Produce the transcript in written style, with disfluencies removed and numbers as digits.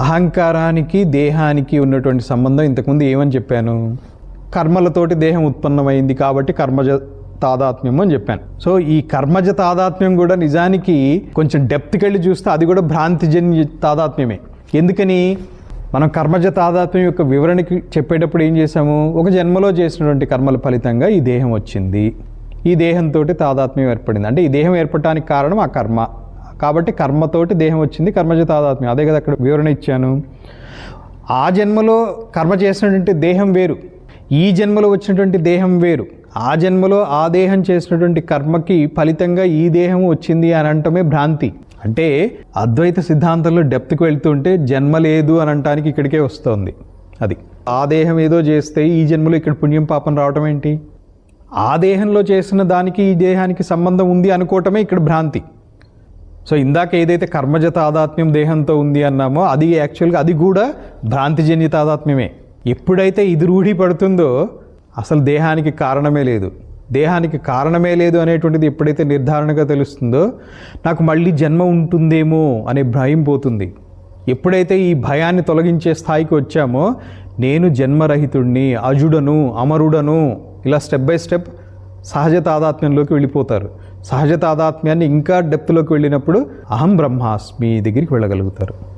అహంకారానికి దేహానికి ఉన్నటువంటి సంబంధం ఇంతకుముందు ఏమని చెప్పాను? కర్మలతోటి దేహం ఉత్పన్నమైంది కాబట్టి కర్మజ తాదాత్మ్యం అని చెప్పాను. సో ఈ కర్మజ తాదాత్మ్యం కూడా నిజానికి కొంచెం డెప్త్కి వెళ్ళి చూస్తే అది కూడా భ్రాంతిజన్య తాదాత్మ్యమే. ఎందుకని? మనం కర్మజ తాదాత్మ్యం యొక్క వివరణకి చెప్పేటప్పుడు ఏం చేసాము? ఒక జన్మలో చేసినటువంటి కర్మల ఫలితంగా ఈ దేహం వచ్చింది, ఈ దేహంతో తాదాత్మ్యం ఏర్పడింది. అంటే ఈ దేహం ఏర్పడటానికి కారణం ఆ కర్మ కాబట్టి కర్మతోటి దేహం వచ్చింది, కర్మజ తాదాత్మ్యం. అదే కదా అక్కడ వివరణ ఇచ్చాను. ఆ జన్మలో కర్మ చేసినటువంటి దేహం వేరు, ఈ జన్మలో వచ్చినటువంటి దేహం వేరు. ఆ జన్మలో ఆ దేహం చేసినటువంటి కర్మకి ఫలితంగా ఈ దేహం వచ్చింది అని అనటమే భ్రాంతి. అంటే అద్వైత సిద్ధాంతంలో డెప్త్కి వెళ్తుంటే జన్మ లేదు అని అనటానికి ఇక్కడికే వస్తుంది. అది ఆ దేహం ఏదో చేస్తే ఈ జన్మలో ఇక్కడ పుణ్యం పాపం రావటం ఏంటి? ఆ దేహంలో చేసిన దానికి ఈ దేహానికి సంబంధం ఉంది అనుకోవటమే ఇక్కడ భ్రాంతి. సో ఇందాక ఏదైతే కర్మజ తాదాత్మ్యం దేహంతో ఉంది అన్నామో అది యాక్చువల్గా అది కూడా భ్రాంతిజన్య తాదాత్మ్యమే. ఎప్పుడైతే ఇది రూఢి పడుతుందో అసలు దేహానికి కారణమే లేదు, దేహానికి కారణమే లేదు అనేటువంటిది ఎప్పుడైతే నిర్ధారణగా తెలుస్తుందో నాకు మళ్ళీ జన్మ ఉంటుందేమో అనే భయం పోతుంది. ఎప్పుడైతే ఈ భయాన్ని తొలగించే స్థాయికి వచ్చామో నేను జన్మరహితుడిని, అజుడను, అమరుడను, ఇలా స్టెప్ బై స్టెప్ సహజ తాదాత్మ్యంలోకి వెళ్ళిపోతారు. సహజ తాదాత్మ్యాన్ని ఇంకా డెప్త్లోకి వెళ్ళినప్పుడు అహం బ్రహ్మాస్మి దగ్గరికి వెళ్ళగలుగుతారు.